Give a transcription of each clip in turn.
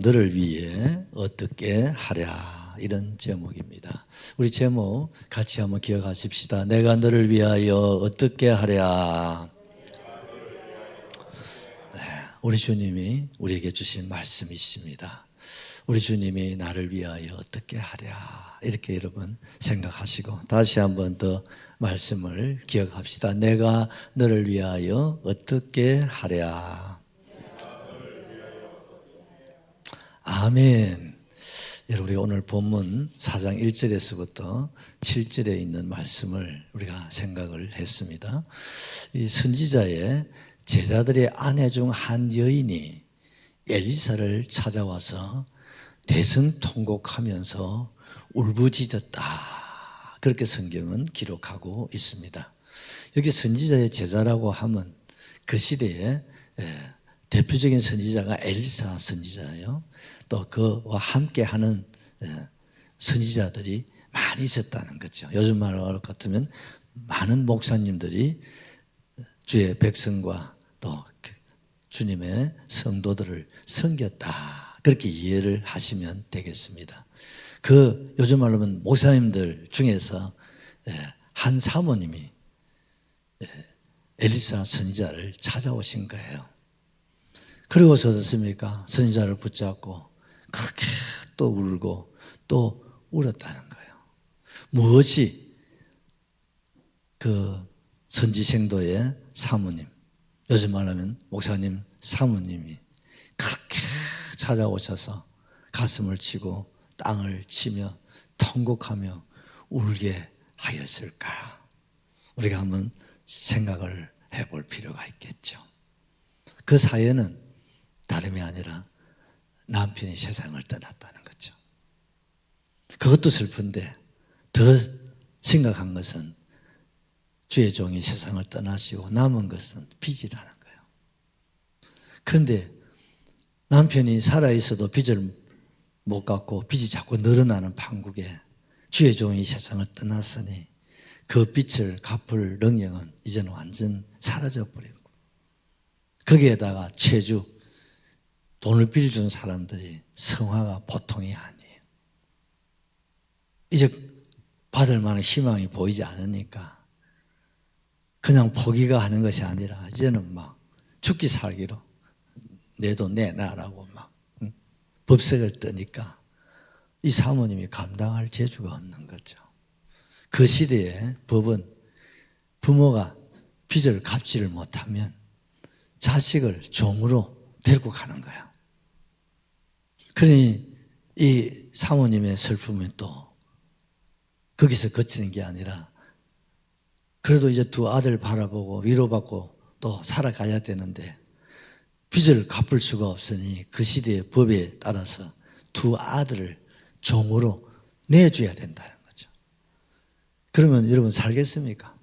너를 위해 어떻게 하랴, 이런 제목입니다. 우리 제목 같이 한번 기억하십시다. 내가 너를 위하여 어떻게 하랴. 우리 주님이 우리에게 주신 말씀이십니다. 우리 주님이 나를 위하여 어떻게 하랴, 이렇게 여러분 생각하시고 다시 한번 더 말씀을 기억합시다. 내가 너를 위하여 어떻게 하랴. 아멘. 여러분, 우리 오늘 본문 4장 1절에서부터 7절에 있는 말씀을 우리가 생각을 했습니다. 이 선지자의 제자들의 아내 중 한 여인이 엘리사를 찾아와서 대성통곡하면서 울부짖었다, 그렇게 성경은 기록하고 있습니다. 여기 선지자의 제자라고 하면 그 시대에 대표적인 선지자가 엘리사 선지자예요. 또 그와 함께하는 선지자들이 많이 있었다는 거죠. 요즘 말로 같으면 많은 목사님들이 주의 백성과 또 주님의 성도들을 섬겼다, 그렇게 이해를 하시면 되겠습니다. 그 요즘 말로 하면 목사님들 중에서 한 사모님이 엘리사 선지자를 찾아오신 거예요. 그리고서 어떻습니까? 선지자를 붙잡고 그렇게 또 울고 또 울었다는 거예요. 무엇이 그 선지생도의 사모님, 요즘 말하면 목사님 사모님이 그렇게 찾아오셔서 가슴을 치고 땅을 치며 통곡하며 울게 하였을까? 우리가 한번 생각을 해볼 필요가 있겠죠. 그 사연은 다름이 아니라 남편이 세상을 떠났다는 거죠. 그것도 슬픈데 더 심각한 것은 주의 종이 세상을 떠나시고 남은 것은 빚이라는 거예요. 그런데 남편이 살아있어도 빚을 못 갚고 빚이 자꾸 늘어나는 판국에 주의 종이 세상을 떠났으니 그 빚을 갚을 능력은 이제는 완전 사라져버리고, 거기에다가 채주, 돈을 빌려준 사람들이 성화가 보통이 아니에요. 이제 받을 만한 희망이 보이지 않으니까 그냥 포기가 하는 것이 아니라 이제는 막 죽기 살기로 내 돈 내놔라고 막 법석을 뜨니까 이 사모님이 감당할 재주가 없는 거죠. 그 시대의 법은 부모가 빚을 갚지를 못하면 자식을 종으로 데리고 가는 거야. 그러니 이 사모님의 슬픔이 또 거기서 그치는 게 아니라 그래도 이제 두 아들 바라보고 위로받고 또 살아가야 되는데 빚을 갚을 수가 없으니 그 시대의 법에 따라서 두 아들을 종으로 내줘야 된다는 거죠. 그러면 여러분 살겠습니까?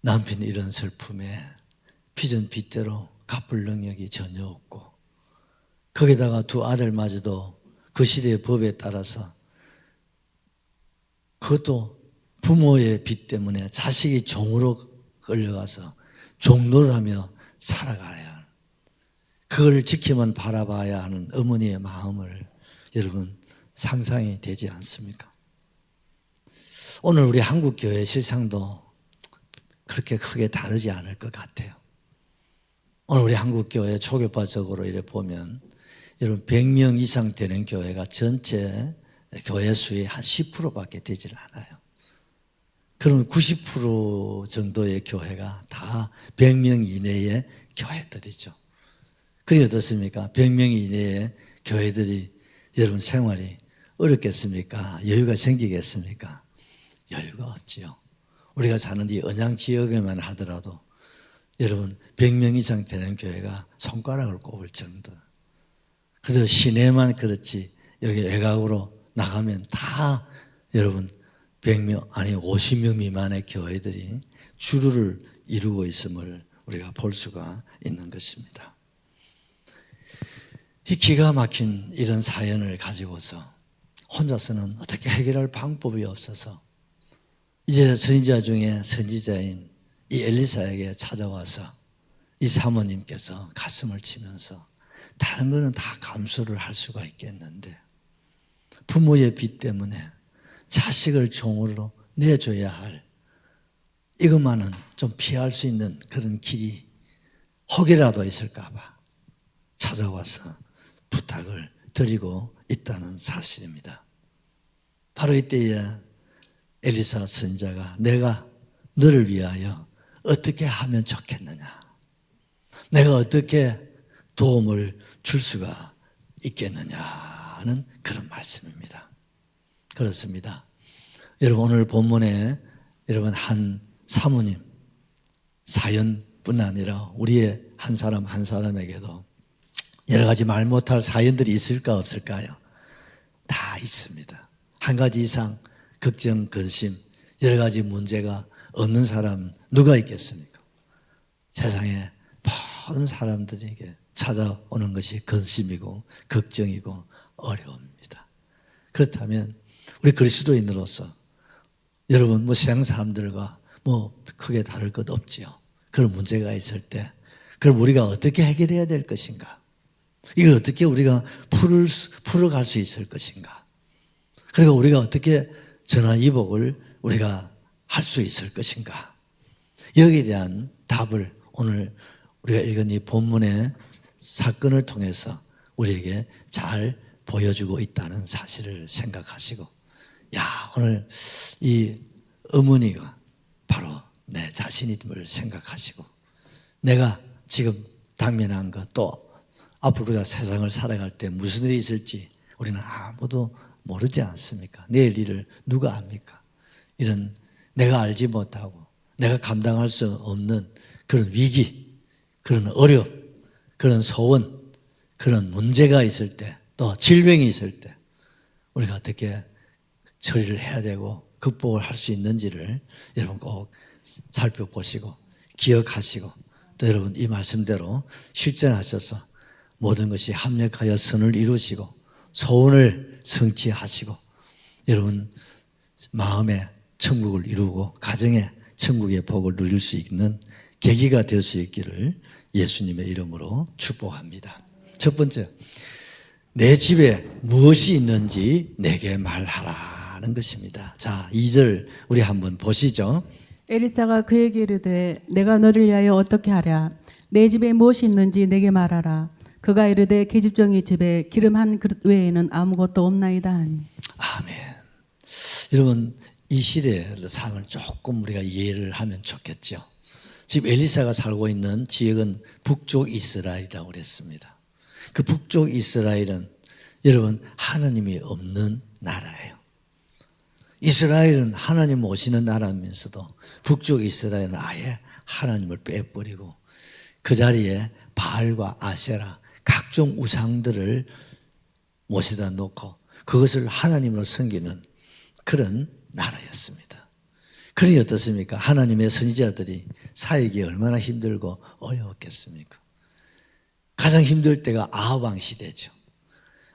남편이 이런 슬픔에 빚은 빚대로 갚을 능력이 전혀 없고 거기다가 두 아들마저도 그 시대의 법에 따라서 그것도 부모의 빚 때문에 자식이 종으로 끌려가서 종노릇하며 살아가야 하는, 그걸 지키면 바라봐야 하는 어머니의 마음을 여러분 상상이 되지 않습니까? 오늘 우리 한국교회 실상도 그렇게 크게 다르지 않을 것 같아요. 오늘 우리 한국교회 초교파적으로 이래 보면 여러분 100명 이상 되는 교회가 전체 교회 수의 한 10%밖에 되질 않아요. 그러면 90% 정도의 교회가 다 100명 이내의 교회들이죠. 그게 어떻습니까? 100명 이내의 교회들이 여러분 생활이 어렵겠습니까? 여유가 생기겠습니까? 여유가 없지요. 우리가 사는 이 언양 지역에만 하더라도 여러분 100명 이상 되는 교회가 손가락을 꼽을 정도. 그래도 시내만 그렇지 여기 외곽으로 나가면 다 여러분 100명 아니 50명 미만의 교회들이 주류를 이루고 있음을 우리가 볼 수가 있는 것입니다. 이 기가 막힌 이런 사연을 가지고서 혼자서는 어떻게 해결할 방법이 없어서 이제 선지자 중에 선지자인 이 엘리사에게 찾아와서 이 사모님께서 가슴을 치면서 다른 거는 다 감수를 할 수가 있겠는데 부모의 빚 때문에 자식을 종으로 내줘야 할 이것만은 좀 피할 수 있는 그런 길이 혹이라도 있을까 봐 찾아와서 부탁을 드리고 있다는 사실입니다. 바로 이때에 엘리사 선지자가 내가 너를 위하여 어떻게 하면 좋겠느냐, 내가 어떻게 도움을 줄 수가 있겠느냐는 그런 말씀입니다. 그렇습니다. 여러분 오늘 본문에 여러분 한 사모님 사연뿐 아니라 우리의 한 사람 한 사람에게도 여러 가지 말 못할 사연들이 있을까 없을까요? 다 있습니다. 한 가지 이상 걱정, 근심, 여러 가지 문제가 없는 사람 누가 있겠습니까? 세상에 모든 사람들에게 찾아오는 것이 근심이고 걱정이고 어려움입니다. 그렇다면 우리 그리스도인으로서 여러분 세상 사람들과 크게 다를 것 없지요. 그런 문제가 있을 때 그럼 우리가 어떻게 해결해야 될 것인가? 이걸 어떻게 우리가 풀어갈 수 있을 것인가? 그리고 우리가 어떻게 전화위복을 우리가 할 수 있을 것인가? 여기에 대한 답을 오늘 우리가 읽은 이 본문의 사건을 통해서 우리에게 잘 보여주고 있다는 사실을 생각하시고, 오늘 이 어머니가 바로 내 자신임을 생각하시고, 내가 지금 당면한 것, 또 앞으로 우리가 세상을 살아갈 때 무슨 일이 있을지 우리는 아무도 모르지 않습니까? 내일 일을 누가 압니까? 이런 내가 알지 못하고 내가 감당할 수 없는 그런 위기, 그런 어려움, 그런 소원, 그런 문제가 있을 때, 또 질병이 있을 때 우리가 어떻게 처리를 해야 되고 극복을 할 수 있는지를 여러분 꼭 살펴보시고 기억하시고, 또 여러분 이 말씀대로 실천하셔서 모든 것이 합력하여 선을 이루시고 소원을 성취하시고 여러분 마음의 천국을 이루고 가정의 천국의 복을 누릴 수 있는 계기가 될 수 있기를 예수님의 이름으로 축복합니다. 첫 번째, 내 집에 무엇이 있는지 내게 말하라는 것입니다. 자, 2절 우리 한번 보시죠. 엘리사가 그에게 이르되 내가 너를 위하여 어떻게 하랴? 내 집에 무엇이 있는지 내게 말하라. 그가 이르되 계집종의 집에 기름 한 그릇 외에는 아무것도 없나이다 하니. 아멘. 여러분 이 시대의 상을 조금 우리가 이해를 하면 좋겠죠. 지금 엘리사가 살고 있는 지역은 북쪽 이스라엘이라고 그랬습니다. 그 북쪽 이스라엘은 여러분 하나님이 없는 나라예요. 이스라엘은 하나님 오시는 나라면서도 북쪽 이스라엘은 아예 하나님을 빼버리고 그 자리에 바알과 아세라 각종 우상들을 모셔다 놓고 그것을 하나님으로 섬기는 그런 나라였습니다. 그러니 어떻습니까? 하나님의 선지자들이 사역이 얼마나 힘들고 어려웠겠습니까? 가장 힘들 때가 아합 왕 시대죠.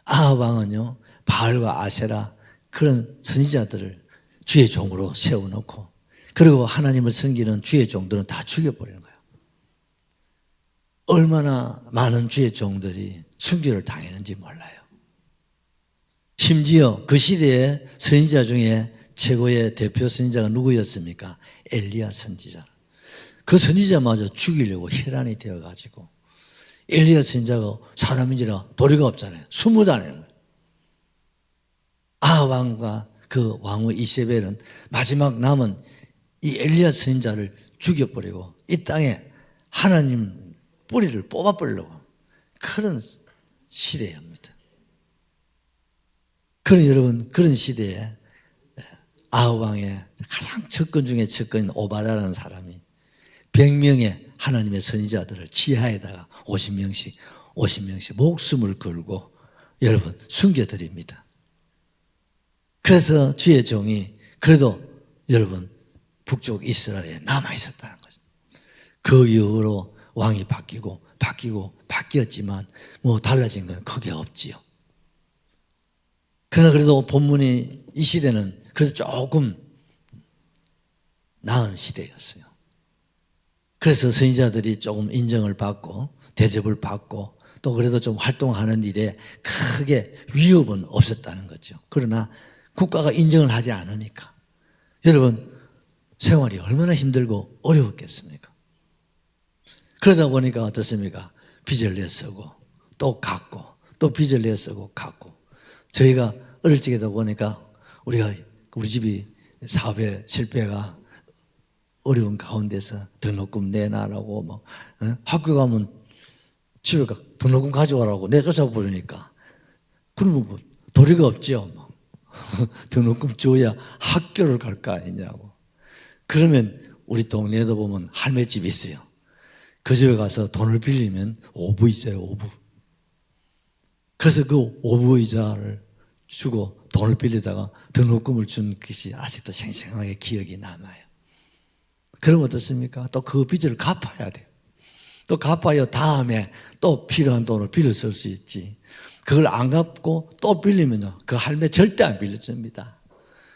아합 왕은요 바알과 아세라 그런 선지자들을 주의 종으로 세워놓고 그리고 하나님을 섬기는 주의 종들은 다 죽여버리는 거예요. 얼마나 많은 주의 종들이 순교를 당했는지 몰라요. 심지어 그 시대의 선지자 중에 최고의 대표 선지자가 누구였습니까? 엘리야 선지자. 그 선지자마저 죽이려고 혈안이 되어가지고 엘리야 선지자가 사람인지라 도리가 없잖아요. 숨어 다니는 거예요. 아합 왕과 그 왕후 이세벨은 마지막 남은 이 엘리야 선지자를 죽여버리고 이 땅에 하나님 뿌리를 뽑아버리려고 그런 시대입니다. 그런 여러분 그런 시대에 아합 왕의 가장 측근 중에 측근인 오바다라는 사람이 100명의 하나님의 선지자들을 지하에다가 50명씩 목숨을 걸고 여러분 숨겨드립니다. 그래서 주의 종이 그래도 여러분 북쪽 이스라엘에 남아있었다는 거죠. 그 이후로 왕이 바뀌었지만 달라진 건 크게 없지요. 그러나 그래도 본문이 이 시대는 그래도 조금 나은 시대였어요. 그래서 선지자들이 조금 인정을 받고 대접을 받고 또 그래도 좀 활동하는 일에 크게 위협은 없었다는 거죠. 그러나 국가가 인정을 하지 않으니까 여러분 생활이 얼마나 힘들고 어려웠겠습니까? 그러다 보니까 어떻습니까? 빚을 내쓰고 또 갚고 또 빚을 내쓰고 갚고. 저희가 어릴 적에다 보니까 우리 집이 사업에 실패가 어려운 가운데서 등록금 내놔라고 막 학교 가면 집에 등록금 가져와라고 내쫓아 부르니까 그러면 뭐 도리가 없지요. 막. 등록금 줘야 학교를 갈 거 아니냐고. 그러면 우리 동네에도 보면 할매집이 있어요. 그 집에 가서 돈을 빌리면 오부이자예요. 오부. 그래서 그 오부이자를 주고 돈을 빌리다가 등록금을 준 것이 아직도 생생하게 기억이 남아요. 그럼 어떻습니까? 또 그 빚을 갚아야 돼요. 또 갚아야 다음에 또 필요한 돈을 빌려 쓸 수 있지. 그걸 안 갚고 또 빌리면요, 그 할매 절대 안 빌려줍니다.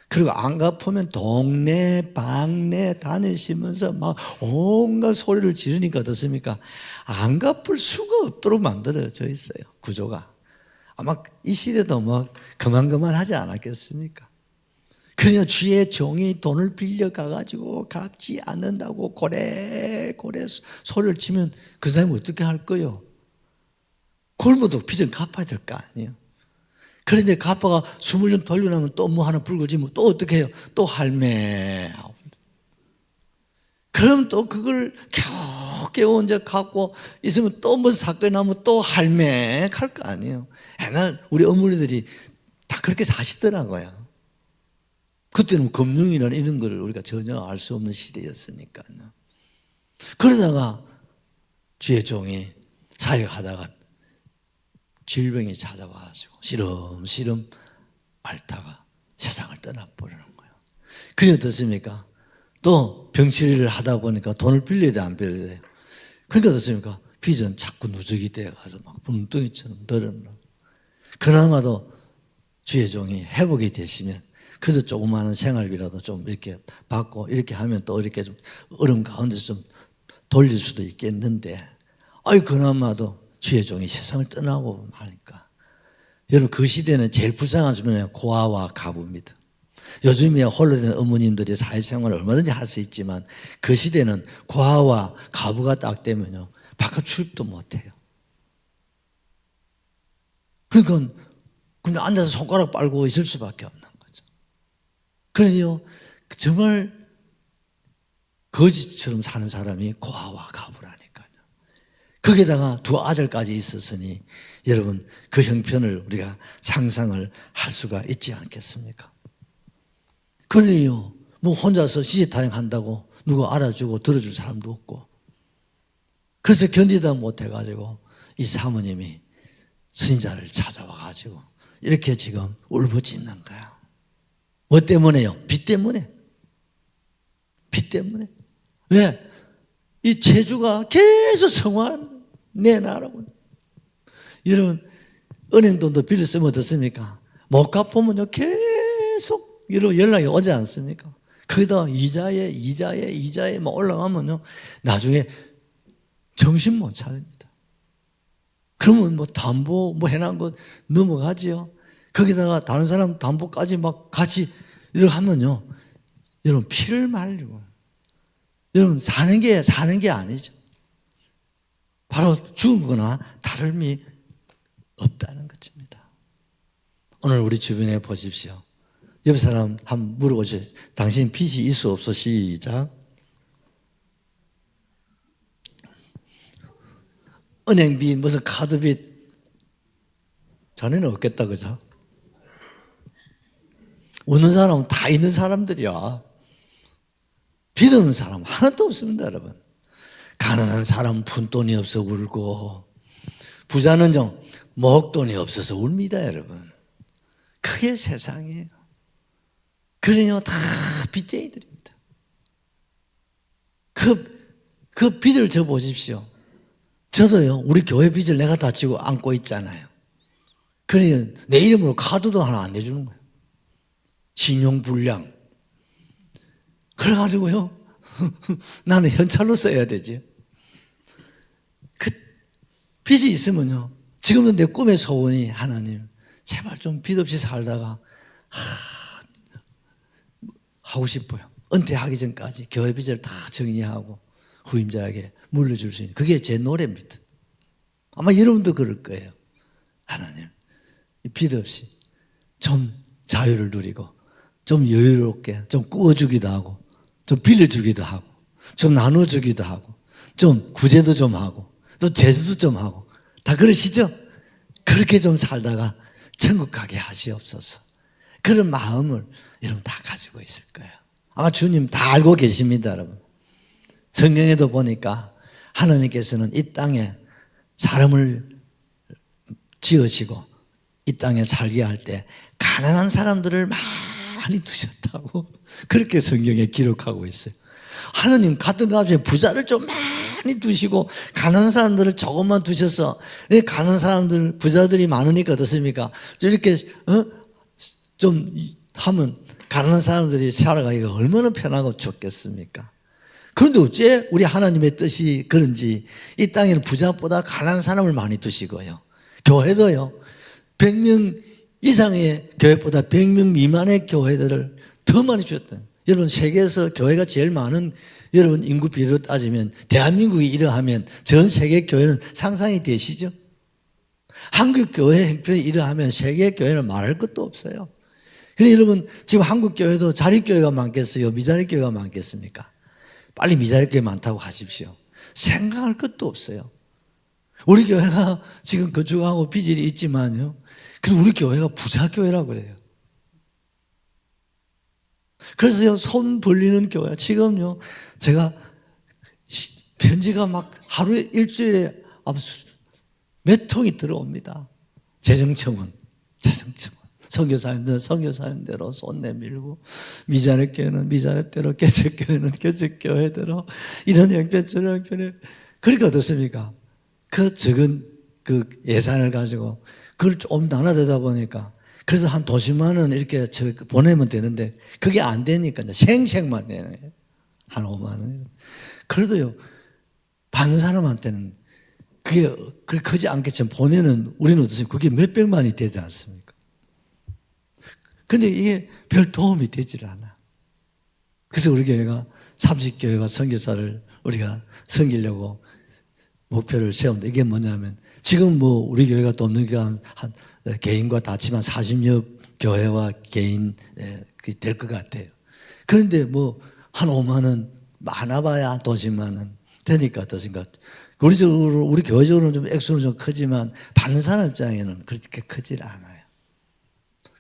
그리고 안 갚으면 동네 방네 다니시면서 막 온갖 소리를 지르니까 어떻습니까? 안 갚을 수가 없도록 만들어져 있어요, 구조가. 아마 이 시대도 뭐 그만 하지 않았겠습니까? 그러냐 주의 종이 돈을 빌려가가지고 갚지 않는다고 고래 소리를 치면 그 사람이 어떻게 할 거요? 굶어도 빚은 갚아야 될 거 아니에요. 그래 이제 갚아가 숨을 좀 돌려나면 또 뭐 하나 불거지면 또 어떻게 해요? 또 할매. 그럼 또 그걸 겨우 이제 갖고 있으면 또 무슨 사건이 나면 또 할매 할 거 아니에요. 옛날 우리 어머니들이 다 그렇게 사시더라고요. 그때는 금융이나 이런 걸 우리가 전혀 알 수 없는 시대였으니까요. 그러다가 주의 종이 사역하다가 질병이 찾아와가지고 시름시름 앓다가 세상을 떠나버리는 거예요. 그게 어떻습니까? 또 병치료를 하다 보니까 돈을 빌려야 돼, 안 빌려야 돼요? 그러니까 어떻습니까? 빚은 자꾸 누적이 돼가지고 막 분덩이처럼 늘어나고. 그나마도 주의 종이 회복이 되시면 그래도 조그마한 생활비라도 좀 이렇게 받고 이렇게 하면 또 이렇게 좀 어려운 가운데서 좀 돌릴 수도 있겠는데, 그나마도 주의 종이 세상을 떠나고 하니까. 여러분, 그 시대는 제일 불쌍한 수는 고아와 가부입니다. 요즘이야 홀로 된 어머님들이 사회생활을 얼마든지 할 수 있지만 그 시대는 고아와 가부가 딱 되면요, 바깥 출입도 못해요. 그러니까 그냥 앉아서 손가락 빨고 있을 수밖에 없는 거죠. 그러니요, 정말 거지처럼 사는 사람이 고아와 가부라니까요. 거기다가 두 아들까지 있었으니 여러분 그 형편을 우리가 상상을 할 수가 있지 않겠습니까? 그러니요, 뭐 혼자서 시집타령한다고 누가 알아주고 들어줄 사람도 없고, 그래서 견디다 못해가지고 이 사모님이 선지자를 찾아와가지고 이렇게 지금 울부짖는 거야. 뭐 때문에요? 빚 때문에. 빚 때문에. 왜? 이 체주가 계속 성화 내놔라고. 여러분, 은행 돈도 빌려 쓰면 어떻습니까? 못 갚으면요, 계속 연락이 오지 않습니까? 거기다 이자에 막 올라가면요, 나중에 정신 못 차립니다. 그러면 뭐 담보 뭐 해놓은 거 넘어가지요. 거기다가 다른 사람 담보까지 막 같이 이렇게 하면요, 여러분 피를 말리고, 여러분 사는 게 아니죠. 바로 죽은 거나 다름이 없다는 것입니다. 오늘 우리 주변에 보십시오. 옆 사람 한번 물어보세요. 당신 빚이 있어 없어? 시작. 은행빚, 무슨 카드빚, 자네는 없겠다, 그죠? 웃는 사람은 다 있는 사람들이야. 빚 없는 사람 하나도 없습니다, 여러분. 가난한 사람은 푼돈이 없어 울고, 부자는 좀 먹돈이 없어서 웁니다, 여러분. 그게 세상이에요. 그러니까 다 빚쟁이들입니다. 그 빚을 져 보십시오. 저도요, 우리 교회 빚을 내가 다 지고 안고 있잖아요. 그러니 내 이름으로 카드도 하나 안 내주는 거예요. 신용불량. 그래가지고요, 나는 현찰로 써야 되지. 빚이 있으면요, 지금도 내 꿈의 소원이 하나님 제발 좀 빚 없이 살다가 하고 싶어요. 은퇴하기 전까지 교회 빚을 다 정리하고 후임자에게 물려줄 수 있는, 그게 제 노래입니다. 아마 여러분도 그럴 거예요. 하나님, 빚 없이 좀 자유를 누리고 좀 여유롭게 좀 꾸어주기도 하고 좀 빌려주기도 하고 좀 나눠주기도 하고 좀 구제도 좀 하고 또 제주도 좀 하고 다 그러시죠? 그렇게 좀 살다가 천국 가게 하시옵소서. 그런 마음을 여러분 다 가지고 있을 거예요. 아마 주님 다 알고 계십니다, 여러분. 성경에도 보니까 하나님께서는 이 땅에 사람을 지으시고 이 땅에 살게 할 때 가난한 사람들을 많이 두셨다고 그렇게 성경에 기록하고 있어요. 하나님 같은 값에 부자를 좀 많이 두시고 가난한 사람들을 조금만 두셔서, 가난한 사람들 부자들이 많으니까 어떻습니까? 이렇게 좀 하면 가난한 사람들이 살아가기가 얼마나 편하고 좋겠습니까? 그런데 어째 우리 하나님의 뜻이 그런지 이 땅에는 부자보다 가난한 사람을 많이 두시고요, 교회도요 100명 이상의 교회보다 100명 미만의 교회들을 더 많이 주셨다. 여러분, 세계에서 교회가 제일 많은, 여러분 인구 비율로 따지면 대한민국이 이러하면 전 세계 교회는 상상이 되시죠? 한국 교회 형편이 이러하면 세계 교회는 말할 것도 없어요. 그러니까 여러분, 지금 한국 교회도 자립교회가 많겠어요? 미자립교회가 많겠습니까? 빨리 미자립교회 많다고 하십시오. 생각할 것도 없어요. 우리 교회가 지금 거주하고 빚이 있지만요, 그래서 우리 교회가 부자교회라고 그래요. 그래서요, 손 벌리는 교회, 지금요, 제가 편지가 막 하루에 일주일에 몇 통이 들어옵니다. 재정청은 선교사님대로 손 내밀고, 미자립교회는 미자립대로, 개척교회는 개척교회대로, 이런 형편 저런 형편에. 그러니까 어떻습니까? 그 적은 그 예산을 가지고 그걸 좀 나눠대다 보니까 그래서 한 도시만 원 이렇게 보내면 되는데 그게 안 되니까 생색만 내는 거예요. 한 5만 원. 그래도요, 받는 사람한테는 그게 크지 않겠지만 보내는 우리는 어떻습니까? 그게 몇백만이 되지 않습니까? 근데 이게 별 도움이 되질 않아. 그래서 우리 교회가 30교회가 선교사를 우리가 섬기려고 목표를 세운다. 이게 뭐냐면, 지금 뭐 우리 교회가 돕는 게 한 개인과 다 치면 40여 교회와 개인 될 것 같아요. 그런데 뭐 한 5만 원, 많아봐야 한 50만 원 되니까 어떻습니까? 우리 교회적으로는 좀 액수는 좀 크지만 받는 사람 입장에는 그렇게 크질 않아요.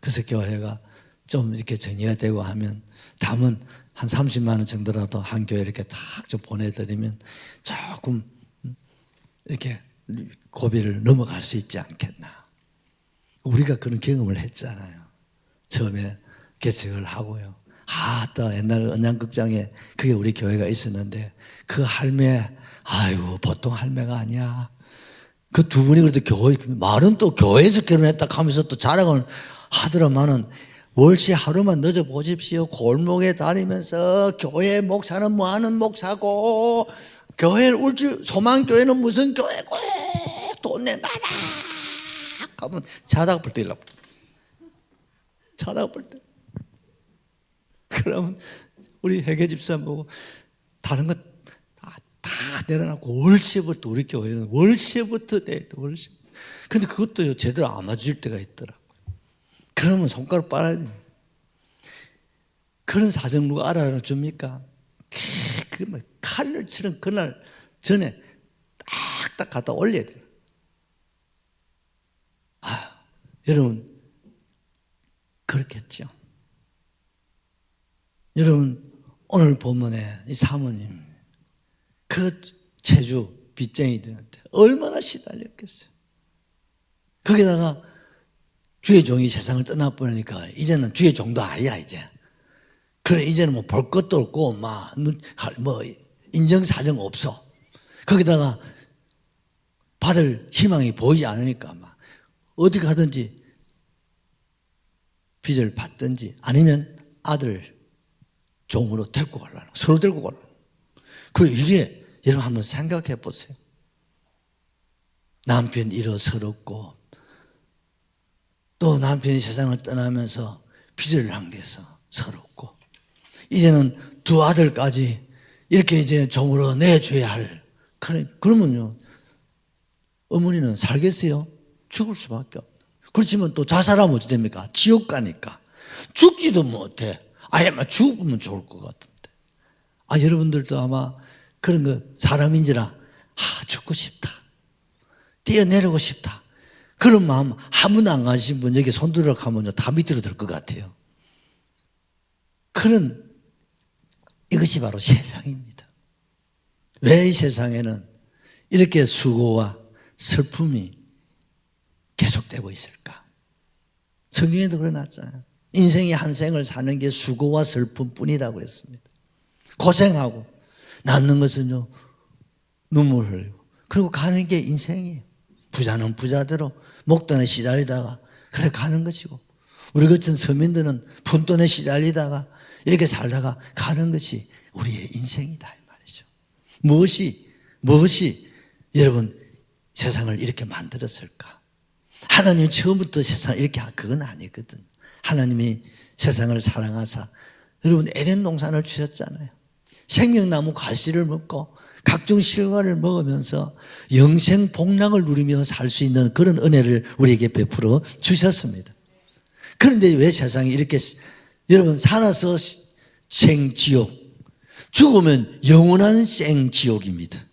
그래서 교회가 좀 이렇게 정리가 되고 하면 담은 한 30만 원 정도라도 한 교회 이렇게 딱 좀 보내드리면 조금 이렇게 고비를 넘어갈 수 있지 않겠나. 우리가 그런 경험을 했잖아요. 처음에 개척을 하고요. 또 옛날 언양극장에 그게 우리 교회가 있었는데 그 할매, 아이고 보통 할매가 아니야. 그 두 분이 그래도 말은 또 교회에서 결혼했다 하면서 또 자랑을 하더라마는 월시 하루만 늦어 보십시오. 골목에 다니면서 교회 목사는 뭐하는 목사고, 교회 소망교회는 무슨 교회고, 돈 내놔라 하면 자다가 불 때 자다가 불 때. 그러면 우리 회계 집사님 보고 다른 거 다 내려놓고 월세부터, 우리 교회는 월세부터 돼. 월세. 근데 그것도요 제대로 안 맞을 때가 있더라고요. 그러면 손가락 빨아야 돼요. 그런 사정 누가 알아줍니까? 그 칼날처럼 그날 전에 딱딱 갖다 올려야 돼요. 여러분 그렇겠죠. 여러분 오늘 본문에 이 사모님 그 체주 빚쟁이들한테 얼마나 시달렸겠어요. 거기다가 주의 종이 세상을 떠나버리니까 이제는 주의 종도 아니야 이제. 그래 이제는 뭐 볼 것도 없고 뭐 인정사정 없어. 거기다가 받을 희망이 보이지 않으니까 막 어디 가든지 빚을 받든지 아니면 아들 종으로 데리고 가려고, 서로 데리고 가려고. 그리고 이게 여러분 한번 생각해 보세요. 남편 일어서럽고 또 남편이 세상을 떠나면서 빚을 남겨서 서럽고 이제는 두 아들까지 이렇게 이제 종으로 내줘야 할 그러면요 어머니는 살겠어요? 죽을 수밖에 없다. 그렇지만 또 자살하면 어찌 됩니까? 지옥 가니까 죽지도 못해. 아예 막 죽으면 좋을 것 같은데. 여러분들도 아마 그런 거 사람인지라 죽고 싶다. 뛰어내리고 싶다. 그런 마음 한 번도 안 가신 분 여기 손들어 가면요 다 밑으로 들 것 같아요. 그런 이것이 바로 세상입니다. 왜 이 세상에는 이렇게 수고와 슬픔이 계속되고 있을까? 성경에도 그래놨잖아요. 인생이 한 생을 사는 게 수고와 슬픔뿐이라고 그랬습니다. 고생하고 낳는 것은요 눈물 흘리고 그리고 가는 게 인생이에요. 부자는 부자대로 목돈에 시달리다가 그래 가는 것이고 우리 같은 서민들은 푼돈에 시달리다가 이렇게 살다가 가는 것이 우리의 인생이다 이 말이죠. 무엇이 여러분 세상을 이렇게 만들었을까? 하나님이 처음부터 세상을 이렇게 그건 아니거든. 하나님이 세상을 사랑하사 여러분 에덴 동산을 주셨잖아요. 생명나무 과실을 먹고 각종 실과를 먹으면서 영생 복락을 누리며 살 수 있는 그런 은혜를 우리에게 베풀어 주셨습니다. 그런데 왜 세상이 이렇게 여러분 살아서 생지옥 죽으면 영원한 생지옥입니다.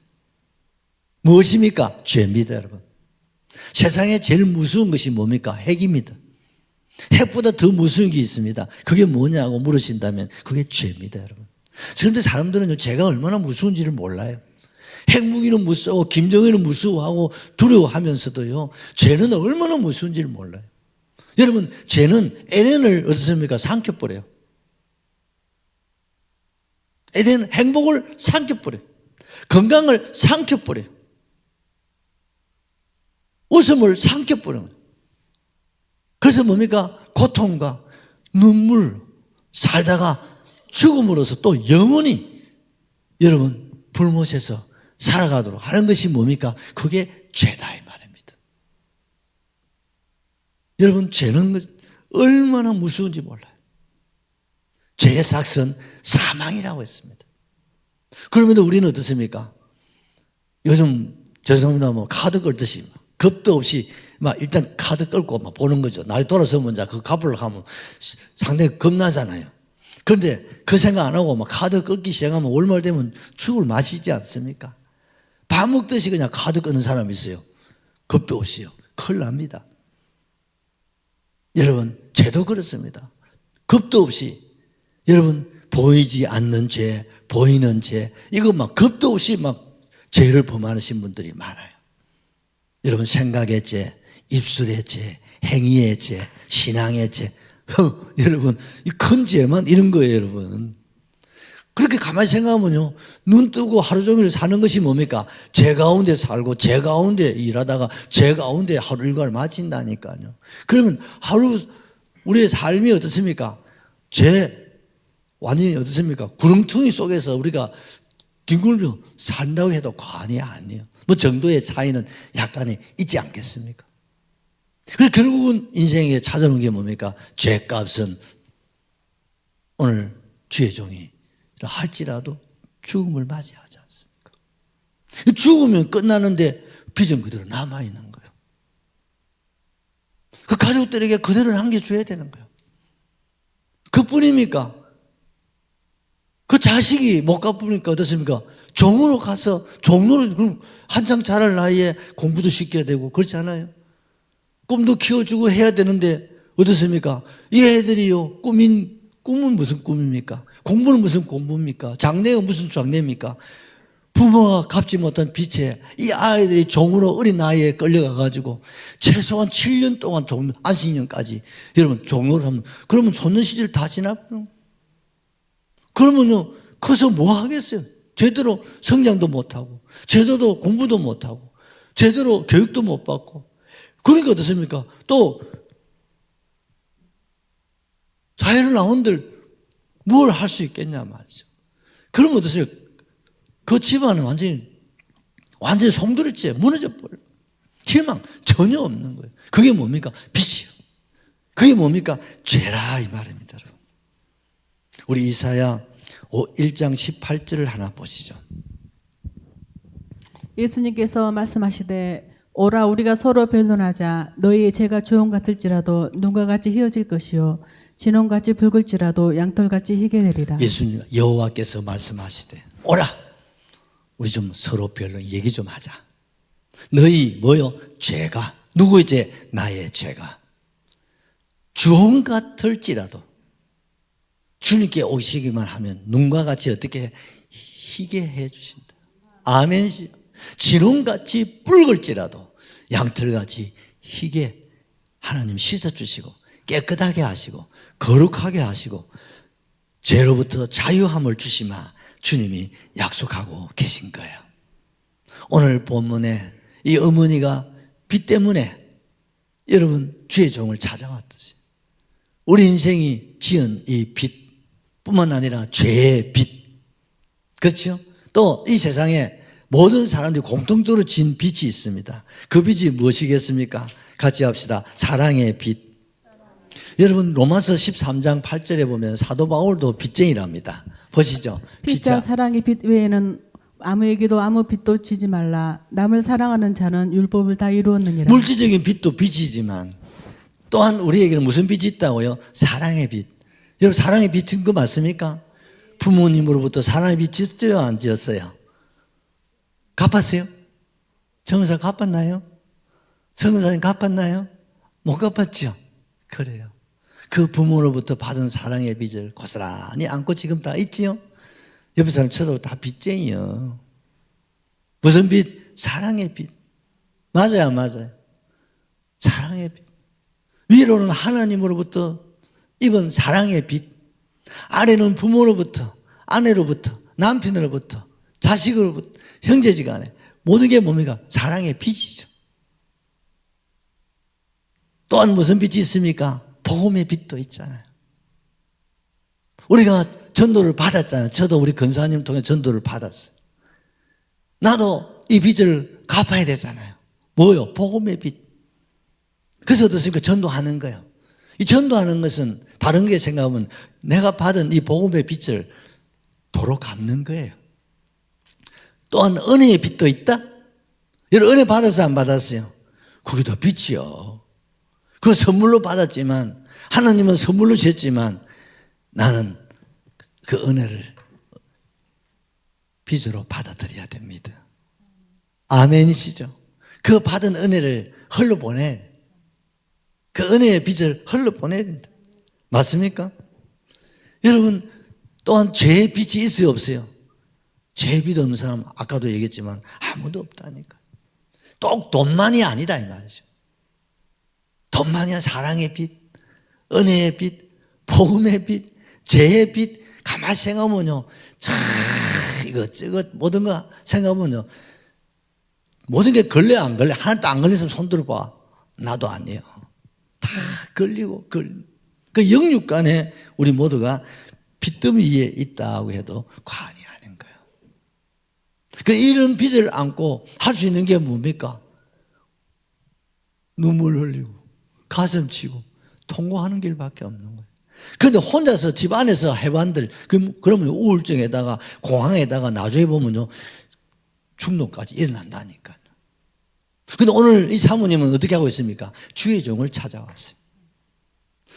무엇입니까? 죄입니다 여러분. 세상에 제일 무서운 것이 뭡니까? 핵입니다. 핵보다 더 무서운 게 있습니다. 그게 뭐냐고 물으신다면 그게 죄입니다 여러분. 그런데 사람들은 죄가 얼마나 무서운지를 몰라요. 핵무기는 무서워 김정일은 무서워하고 두려워하면서도요 죄는 얼마나 무서운지를 몰라요. 여러분 죄는 에덴을 어떻습니까? 삼켜버려요. 에덴 행복을 삼켜버려요. 건강을 삼켜버려요. 웃음을 삼켜버려요. 그래서 뭡니까? 고통과 눈물 살다가 죽음으로써 또 영원히 여러분 불못에서 살아가도록 하는 것이 뭡니까? 그게 죄다 이 말입니다. 여러분 죄는 얼마나 무서운지 몰라요. 죄의 삭은 사망이라고 했습니다. 그러면도 우리는 어떻습니까? 요즘 죄송합니다 카드 걸듯이 겁도 없이 일단 카드 끌고 보는 거죠. 나이 돌아서면 그 갚으려고 하면 상당히 겁나잖아요. 그런데 그 생각 안 하고 카드 끊기 시작하면 월말 되면 죽을 맛이지 않습니까? 밥 먹듯이 그냥 카드 끊는 사람이 있어요. 겁도 없이요. 큰일 납니다. 여러분 죄도 그렇습니다. 겁도 없이 여러분 보이지 않는 죄, 보이는 죄 이거 겁도 없이 죄를 범하신 분들이 많아요. 여러분 생각의 죄, 입술의 죄, 행위의 죄, 신앙의 죄 여러분 이 큰 죄만 이런 거예요 여러분. 그렇게 가만히 생각하면요 눈 뜨고 하루 종일 사는 것이 뭡니까? 죄 가운데 살고 죄 가운데 일하다가 죄 가운데 하루 일과를 마친다니까요. 그러면 하루 우리의 삶이 어떻습니까? 죄 완전히 어떻습니까? 구렁텅이 속에서 우리가 뒹굴며 산다고 해도 과언이 아니에요. 정도의 차이는 약간의 있지 않겠습니까? 그래서 결국은 인생에 찾아오는 게 뭡니까? 죄값은 오늘 주의 종이 할지라도 죽음을 맞이하지 않습니까? 죽으면 끝나는데 빚은 그대로 남아있는 거예요. 그 가족들에게 그대로 남겨줘야 되는 거예요. 그뿐입니까? 그 자식이 못 갚으니까 어떻습니까? 종으로 가서 종로로 그럼 한창 자랄 나이에 공부도 시켜야 되고 그렇지 않아요? 꿈도 키워주고 해야 되는데 어떻습니까? 이 애들이요 꿈은 무슨 꿈입니까? 공부는 무슨 공부입니까? 장래가 무슨 장래입니까? 부모가 갚지 못한 빚에 이 아이들이 종으로 어린 나이에 끌려가가지고 최소한 7년 동안 안식년까지 여러분 종로를 하면 그러면 소년 시절 다 지나요. 그러면요 커서 뭐 하겠어요? 제대로 성장도 못하고 제대로 공부도 못하고 제대로 교육도 못 받고 그러니까 어떻습니까? 또 사회를 나온들 뭘 할 수 있겠냐 말이죠. 그러면 어떠세요? 그 집안은 완전히 송두리째 무너져 버려요. 희망 전혀 없는 거예요. 그게 뭡니까? 빛이요. 그게 뭡니까? 죄라 이 말입니다. 여러분. 우리 이사야 1장 18절을 하나 보시죠. 예수님께서 말씀하시되 오라 우리가 서로 변론하자. 너희의 죄가 조용 같을지라도 눈과 같이 희어질 것이요 진홍같이 붉을지라도 양털같이 희게 되리라. 예수님 여호와께서 말씀하시되 오라 우리 좀 서로 변론 얘기 좀 하자. 너희 뭐요? 죄가 누구의 죄? 나의 죄가 주홍 같을지라도 주님께 오시기만 하면 눈과 같이 어떻게 희게 해 주신다. 아멘. 진홍같이 붉을지라도 양털같이 희게 하나님 씻어주시고 깨끗하게 하시고 거룩하게 하시고 죄로부터 자유함을 주시마 주님이 약속하고 계신 거예요. 오늘 본문에 이 어머니가 빛 때문에 여러분 주의 종을 찾아왔듯이 우리 인생이 지은 이 빛뿐만 아니라 죄의 빛, 그렇죠? 또 이 세상에 모든 사람들이 공통적으로 지은 빛이 있습니다. 그 빛이 무엇이겠습니까? 같이 합시다. 사랑의 빛. 여러분 로마서 13장 8절에 보면 사도 바울도 빛쟁이랍니다. 보시죠. 빛과 사랑의 빛 외에는 아무에게도 아무 빛도 주지 말라. 남을 사랑하는 자는 율법을 다 이루었느니라. 물질적인 빛도 빛이지만 또한 우리에게는 무슨 빛이 있다고요? 사랑의 빛. 여러분 사랑의 빛인 거 맞습니까? 부모님으로부터 사랑의 빛 지었어요? 안 지었어요? 갚았어요? 정의사 갚았나요? 정의사님 갚았나요? 못 갚았죠? 그래요. 그 부모로부터 받은 사랑의 빚을 고스란히 안고 지금 다 있지요? 옆에 사람 쳐다보고 다 빚쟁이요. 무슨 빚? 사랑의 빚. 맞아요, 맞아요. 사랑의 빚. 위로는 하나님으로부터 입은 사랑의 빚. 아래는 부모로부터, 아내로부터, 남편으로부터, 자식으로부터, 형제지간에 모든 게 뭡니까? 사랑의 빚이죠. 또한 무슨 빛이 있습니까? 복음의 빛도 있잖아요. 우리가 전도를 받았잖아요. 저도 우리 근사님 통해 전도를 받았어요. 나도 이 빚을 갚아야 되잖아요. 뭐요? 복음의 빛. 그래서 어떻습니까? 전도하는 거예요. 이 전도하는 것은 다른 게 생각하면 내가 받은 이 복음의 빚을 도로 갚는 거예요. 또한 은혜의 빛도 있다? 여러분 은혜 받았어요? 안 받았어요? 그게 다 빛이요. 그 선물로 받았지만 하나님은 선물로 주셨지만 나는 그 은혜를 빚으로 받아들여야 됩니다. 아멘이시죠? 그 받은 은혜를 흘러보내야 돼. 그 은혜의 빚을 흘러보내야 된다. 맞습니까? 여러분 또한 죄의 빚이 있어요 없어요? 죄의 빚 없는 사람 아까도 얘기했지만 아무도 없다니까. 꼭 돈만이 아니다 이 말이죠. 돈만이야 사랑의 빛, 은혜의 빛, 복음의 빛, 죄의 빛 가만히 생각하면요 참 이것저것 모든 거 생각하면요 모든 게 걸려 안 걸려? 하나도 안 걸렸으면 손 들어봐. 나도 아니에요. 다 걸리고 그 영육간에 우리 모두가 빚더미 위에 있다고 해도 과언이 아닌 거예요. 그 이런 빚을 안고 할 수 있는 게 뭡니까? 눈물 흘리고 가슴 치고 통곡하는 길밖에 없는 거예요. 그런데 혼자서 집 안에서 해반들 그러면 우울증에다가 공황에다가 나중에 보면요 중독까지 일어난다니까요. 그런데 오늘 이 사모님은 어떻게 하고 있습니까? 주의 종을 찾아왔어요.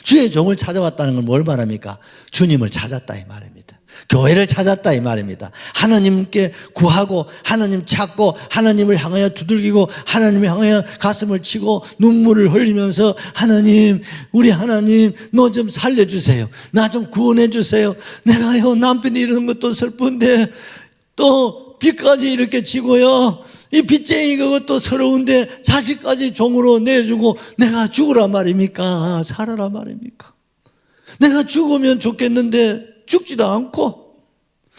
주의 종을 찾아왔다는 건 뭘 말합니까? 주님을 찾았다 이 말입니다. 교회를 찾았다 이 말입니다. 하나님께 구하고 하나님 찾고 하나님을 향하여 두들기고 하나님을 향하여 가슴을 치고 눈물을 흘리면서 하나님 우리 하나님 너 좀 살려주세요. 나 좀 구원해 주세요. 내가요 남편이 이러는 것도 슬픈데 또 빚까지 이렇게 지고요 이 빚쟁이 그것도 서러운데 자식까지 종으로 내주고 내가 죽으라 말입니까? 살아라 말입니까? 내가 죽으면 좋겠는데 죽지도 않고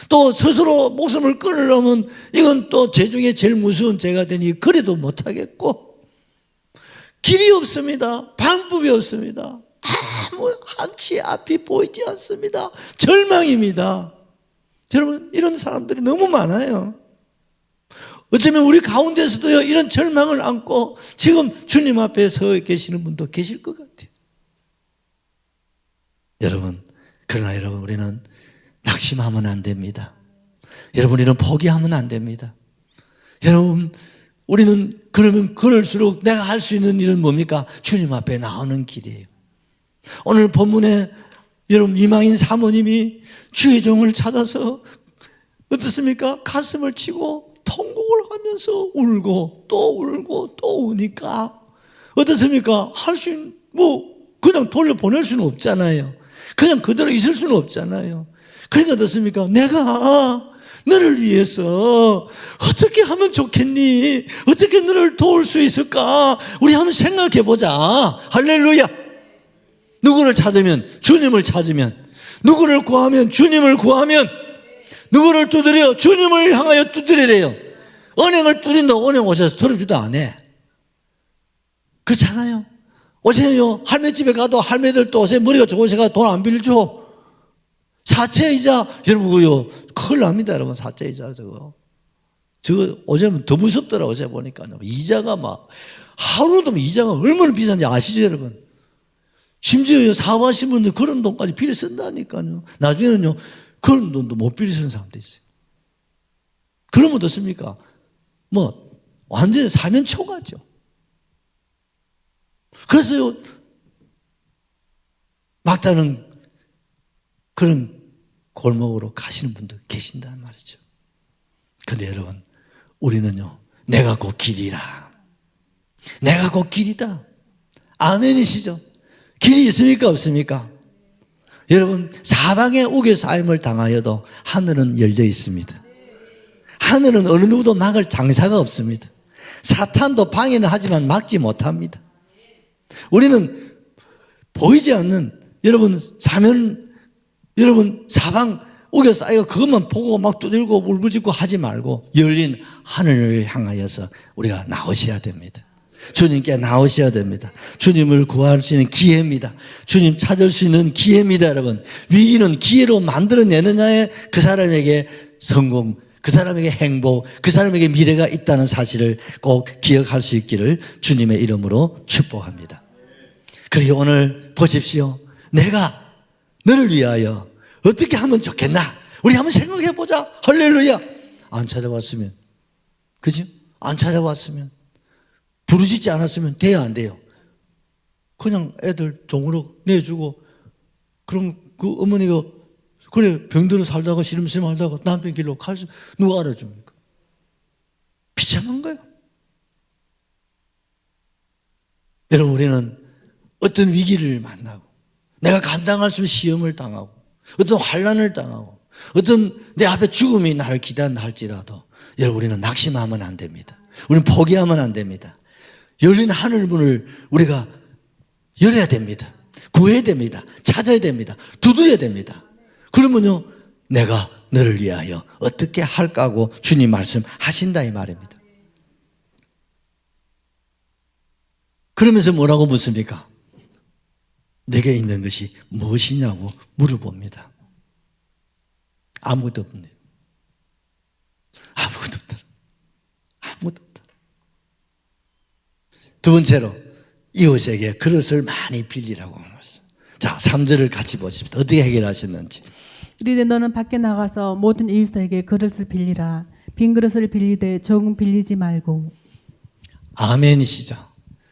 또 스스로 목숨을 끊으려면 이건 또 죄 중에 제일 무서운 죄가 되니 그래도 못하겠고 길이 없습니다. 방법이 없습니다. 아무 한치 앞이 보이지 않습니다. 절망입니다. 여러분 이런 사람들이 너무 많아요. 어쩌면 우리 가운데서도요, 이런 절망을 안고 지금 주님 앞에 서 계시는 분도 계실 것 같아요. 여러분, 그러나 여러분, 우리는 낙심하면 안 됩니다. 여러분, 우리는 포기하면 안 됩니다. 여러분, 우리는 그러면 그럴수록 내가 할 수 있는 일은 뭡니까? 주님 앞에 나오는 길이에요. 오늘 본문에 여러분, 이망인 사모님이 주의 종을 찾아서 어떻습니까? 가슴을 치고 통곡을 하면서 울고 또 울고 또 우니까 어떻습니까? 그냥 돌려보낼 수는 없잖아요. 그냥 그대로 있을 수는 없잖아요. 그러니까 어떻습니까? 내가 너를 위해서 어떻게 하면 좋겠니? 어떻게 너를 도울 수 있을까? 우리 한번 생각해 보자. 할렐루야. 누구를 찾으면? 주님을 찾으면. 누구를 구하면? 주님을 구하면. 누구를 두드려? 주님을 향하여 두드리래요. 은행을 두드린다. 은행 오셔서 털어주도 안 해. 그렇잖아요. 오세요. 할매 집에 가도 할매들 또 오세요. 머리가 좋으셔가 돈 안 빌려줘. 사채이자, 여러분, 그요, 큰일 납니다, 여러분, 사채이자, 저거 어제는 더 무섭더라고요, 어제 보니까요. 이자가 하루도 이자가 얼마나 비싼지 아시죠, 여러분? 심지어 사업하신 분들 그런 돈까지 빌려 쓴다니까요. 나중에는요, 그런 돈도 못 빌려 쓰는 사람도 있어요. 그러면 어떻습니까? 완전히 사면 초가죠. 그래서 막다른 그런 골목으로 가시는 분도 계신단 말이죠. 그런데 여러분, 우리는요, 내가 곧 길이라. 내가 곧 길이다. 아멘이시죠? 길이 있습니까? 없습니까? 여러분, 사방에 우겨싸임을 당하여도 하늘은 열려 있습니다. 하늘은 어느 누구도 막을 장사가 없습니다. 사탄도 방해는 하지만 막지 못합니다. 우리는 보이지 않는, 여러분, 사방 우겨싸이고 그것만 보고 막 두들고 울부짖고 하지 말고 열린 하늘을 향하여서 우리가 나오셔야 됩니다. 주님께 나오셔야 됩니다. 주님을 구할 수 있는 기회입니다. 주님 찾을 수 있는 기회입니다, 여러분. 위기는 기회로 만들어내느냐에 그 사람에게 성공, 그 사람에게 행복, 그 사람에게 미래가 있다는 사실을 꼭 기억할 수 있기를 주님의 이름으로 축복합니다. 그리고 오늘 보십시오. 내가 너를 위하여 어떻게 하면 좋겠나? 우리 한번 생각해 보자. 할렐루야. 안 찾아왔으면, 그죠? 안 찾아왔으면, 부르짖지 않았으면 돼요, 안 돼요? 그냥 애들 종으로 내주고, 그럼 그 어머니가 그래 병들어 살다가 시름시름 하다가 남편 길로 갈 수, 누가 알아줍니까? 비참한 거예요. 여러분, 우리는 어떤 위기를 만나고, 내가 감당할 수 있는 시험을 당하고, 어떤 환난을 당하고, 어떤 내 앞에 죽음이 나를 기다린다 할지라도, 여러분, 우리는 낙심하면 안 됩니다. 우리는 포기하면 안 됩니다. 열린 하늘문을 우리가 열어야 됩니다. 구해야 됩니다. 찾아야 됩니다. 두드려야 됩니다. 그러면요, 내가 너를 위하여 어떻게 할까 하고 주님 말씀하신다 이 말입니다. 그러면서 뭐라고 묻습니까? 내게 있는 것이 무엇이냐고 물어봅니다. 아무것도 없네요. 아무것도 없더라. 아무것도 없더라. 두 번째로 이웃에게 그릇을 많이 빌리라고 말씀. 자, 3절을 같이 보십시다. 어떻게 해결하셨는지. 이르되 너는 밖에 나가서 모든 이웃에게 그릇을 빌리라. 빈 그릇을 빌리되 조금 빌리지 말고. 아멘이시죠.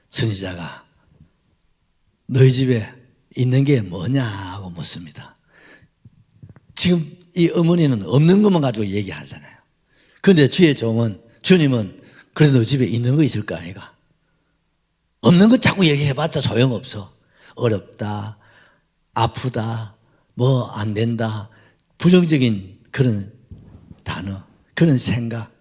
선지자가 너희 집에 있는 게 뭐냐고 묻습니다. 지금 이 어머니는 없는 것만 가지고 얘기하잖아요. 그런데 주님은 그래도 너희 집에 있는 거 있을까 아이가? 없는 거 자꾸 얘기해봤자 소용없어. 어렵다, 아프다, 뭐 안 된다, 부정적인 그런 단어, 그런 생각,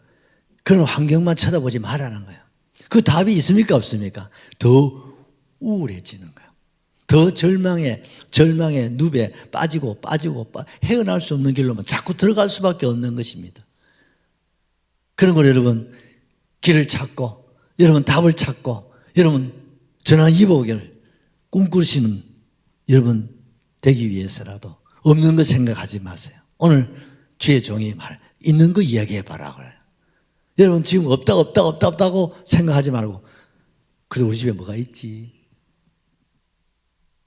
그런 환경만 쳐다보지 말라는 거예요. 그 답이 있습니까 없습니까? 더 우울해지는 거예요. 더 절망의 늪에 빠지고 헤어날 수 없는 길로만 자꾸 들어갈 수밖에 없는 것입니다. 그런 걸 여러분 길을 찾고, 여러분 답을 찾고, 여러분 전화위복을 꿈꾸시는 여러분 되기 위해서라도 없는 거 생각하지 마세요. 오늘 주의 종이 말해 있는 거 이야기해봐라 그래요. 여러분 지금 없다고 생각하지 말고, 그래도 우리 집에 뭐가 있지?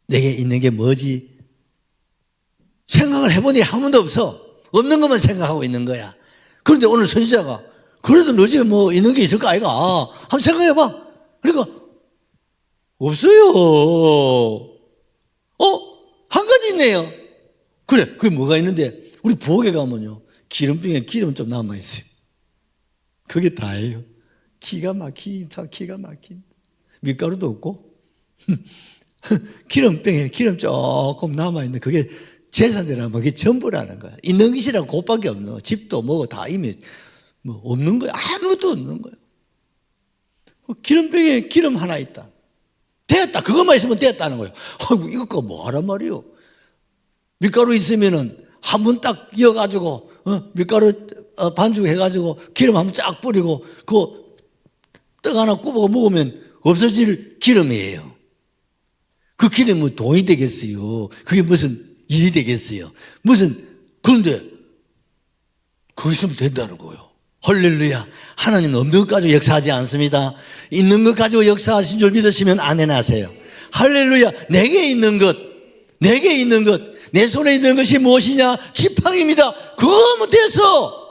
내게 있는 게 뭐지? 생각을 해본 일이 한 번도 없어. 없는 것만 생각하고 있는 거야. 그런데 오늘 선지자가 그래도 너 집에 뭐 있는 게 있을 거 아이가? 한번 생각해봐. 그러니까 없어요. 한 가지 있네요. 그래, 그게 뭐가 있는데, 우리 부엌에 가면요, 기름병에 기름 좀 남아있어요. 그게 다예요. 기가 막힌. 밀가루도 없고, 기름병에 기름 조금 남아있는 그게 재산이라면 그게 전부라는 거야. 있는 것이랑 그것밖에 없는 거야. 집도 뭐고 다 이미 뭐 없는 거야. 아무것도 없는 거야. 기름병에 기름 하나 있다. 됐다. 그것만 있으면 됐다는 거예요. 이거 뭐 하란 말이요? 밀가루 있으면은 한 번 딱 이어가지고, 밀가루 반죽해가지고 기름 한 번 쫙 뿌리고, 그거 떡 하나 굽어 먹으면 없어질 기름이에요. 그 기름은 돈이 되겠어요? 그게 무슨 일이 되겠어요? 그런데 그거 있으면 된다는 거예요. 할렐루야. 하나님은 없는 것 가지고 역사하지 않습니다. 있는 것 가지고 역사하신 줄 믿으시면 아멘하세요. 할렐루야. 내게 있는 것, 내 손에 있는 것이 무엇이냐? 지팡이입니다. 그거 하면 됐어.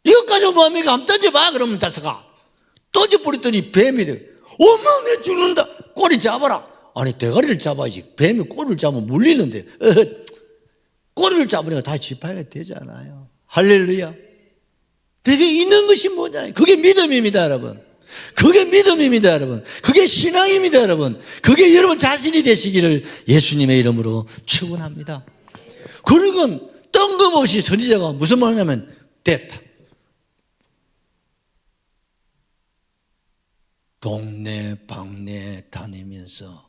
이것 가지고 뭐합니까? 한번 던져봐. 그러면 자식아. 던져버렸더니 뱀이 돼. 엄마, 내 죽는다. 꼬리 잡아라. 아니, 대가리를 잡아야지. 뱀이 꼬리를 잡으면 물리는데. 꼬리를 잡으니까 다시 지팡이가 되잖아요. 할렐루야. 되게 있는 것이 뭐냐? 그게 믿음입니다, 여러분. 그게 믿음입니다, 여러분. 그게 신앙입니다, 여러분. 그게 여러분 자신이 되시기를 예수님의 이름으로 축원합니다. 그리고 뜬금없이 선지자가 무슨 말 하냐면 됐다. 동네 방네 다니면서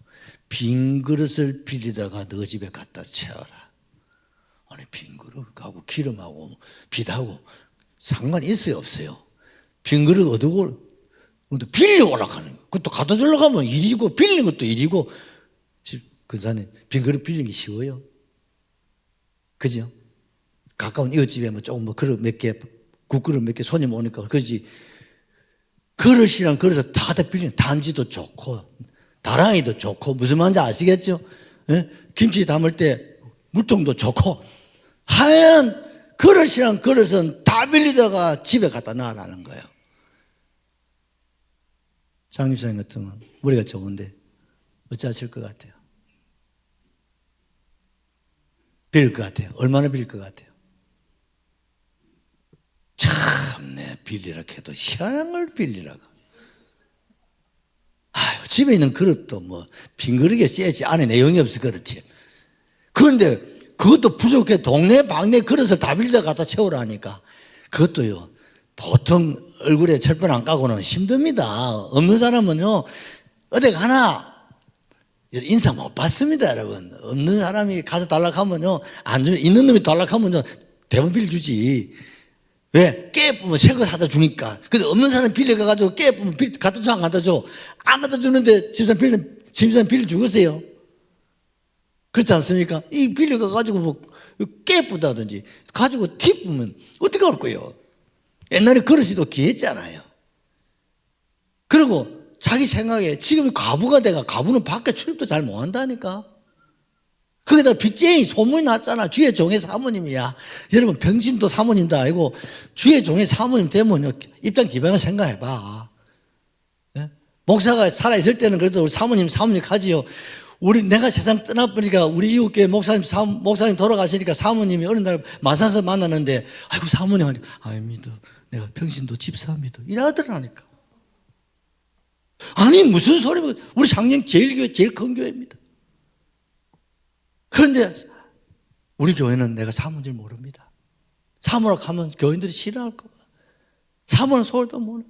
빈 그릇을 빌리다가 너 집에 갖다 채워라. 아니, 빈 그릇하고 기름하고 빛하고 상관이 있어요, 없어요? 빈 그릇 얻고 빌리고 오락하는 거. 그것도 갖다 주려고 하면 일이고, 빌리는 것도 일이고. 그 산에 빈 그릇 빌리는 게 쉬워요. 그죠? 가까운 이웃집에 뭐 조금 뭐 그릇 몇 개, 국그릇 몇 개 손님 오니까 그러지. 그릇이랑 그릇을 다 빌리는, 단지도 좋고 다랑이도 좋고, 무슨 말인지 아시겠죠? 예? 김치 담을 때 물통도 좋고, 하얀 그릇이랑 그릇은 다 빌리다가 집에 갖다 놔라는 거예요. 장립사님 같으면 머리가 좋은데 어찌하실 것 같아요? 빌릴 것 같아요? 얼마나 빌릴 것 같아요? 참내 빌리라 해도 희한한 걸 빌리라고. 아유, 집에 있는 그릇도 뭐 빈 그릇에 쎄지, 안에 내용이 없어 그렇지. 그런데 그것도 부족해. 동네 방네 그릇을 다 빌리다 갖다 채우라니까. 그것도요, 보통 얼굴에 철판 안 까고는 힘듭니다. 없는 사람은요, 어디 가나 인사 못 받습니다, 여러분. 없는 사람이 가서 달라하면요, 안 주면, 있는 놈이 달라하면요, 대부분 빌려주지. 왜? 깨 예쁘면 새 거 사다 주니까. 근데 없는 사람 빌려가가지고 깨 예쁘면 갖다 줘, 안 갖다 줘? 안 갖다 주는데 집사람 빌려주겠어요? 그렇지 않습니까? 이 빌려가가지고 뭐 깨 예쁘다든지 가지고 팁 보면 어떻게 할 거예요? 옛날에 그릇이도 귀했잖아요. 그리고 자기 생각에 지금 과부가 돼가, 과부는 밖에 출입도 잘 못한다니까. 거기다 빚쟁이 소문이 났잖아. 주의 종의 사모님이야. 여러분, 병신도 사모님도 아니고 주의 종의 사모님 되면요, 입장 기반을 생각해봐. 예? 목사가 살아있을 때는 그래도 우리 사모님 가지요. 내가 세상 떠나버리니까 우리 이웃교회 목사님 돌아가시니까 사모님이 어느 날 마산에서 만났는데, 아이고, 사모님 하니까, 아이, 믿어. 내가 병신도 집사입니다. 이러더라니까. 아니, 무슨 소리면, 우리 상령 제일 큰 교회입니다. 그런데 우리 교회는 내가 사모인지 모릅니다. 사모라고 하면 교인들이 싫어할 거야. 사모는 소리도 못해.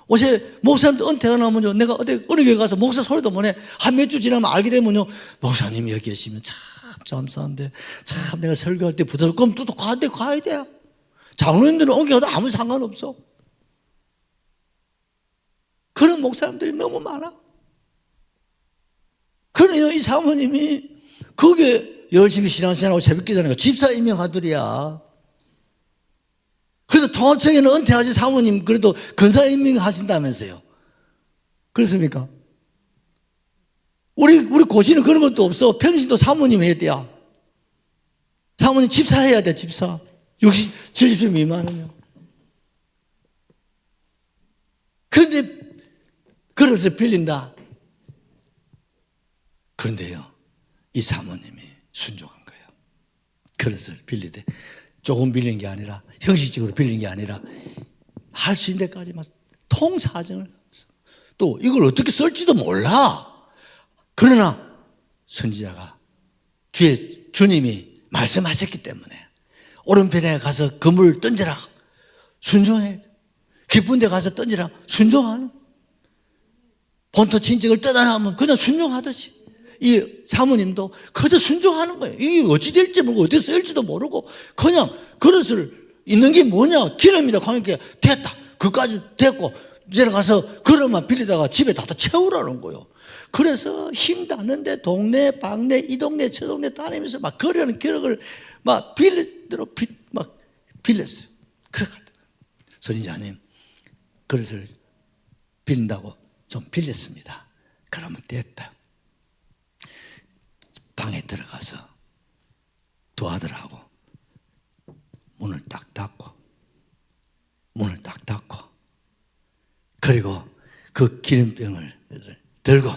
어제 목사님도 은퇴가 나면요, 내가 어느 교회 가서 목사 소리도 못해. 한 몇 주 지나면 알게 되면요, 목사님이 여기 계시면 참 감사한데, 참 내가 설교할 때 부담, 그럼 또 가야 돼. 장로님들은 옮겨도 아무 상관없어. 그런 목사님들이 너무 많아. 그래요, 이 사모님이 거기에 열심히 신앙생활하고 새벽 기도하니까 집사 임명하더리야. 그래도 그래도 통합청에는 은퇴하신 사모님 그래도 근사 임명하신다면서요. 그렇습니까? 우리 고시는 그런 것도 없어. 평신도 사모님 해야 돼요. 사모님 집사 해야 돼, 집사. 60, 70岁 미만이면. 그런데 그릇을 빌린다. 그런데요, 이 사모님이 순종한 거예요. 그릇을 빌리되 조금 빌린 게 아니라 형식적으로 빌린 게 아니라 할 수 있는 데까지만 통사정을 하면서 또 이걸 어떻게 쓸지도 몰라. 그러나 선지자가 주님이 말씀하셨기 때문에 오른편에 가서 그물을 던져라. 순종해. 깊은 데 가서 던지라. 순종하는. 본토 친척을 떠나면 그냥 순종하듯이. 이 사모님도 그저 순종하는 거예요. 이게 어찌 될지 모르고 어떻게 쓸지도 모르고 그냥 그릇을 있는 게 뭐냐. 기름이다. 그러니까 됐다. 그까지 됐고 이제 가서 그릇만 빌리다가 집에 다 채우라는 거예요. 그래서 힘도 않는데 동네 방네 이 동네 저 동네 다니면서 막 거려는 기록을 막 빌리대로 막 빌렸어요. 그래가지고 선지자님 그릇을 빌린다고 좀 빌렸습니다. 그러면 됐다. 방에 들어가서 두 아들하고 문을 딱 닫고 그리고 그 기름병을 들고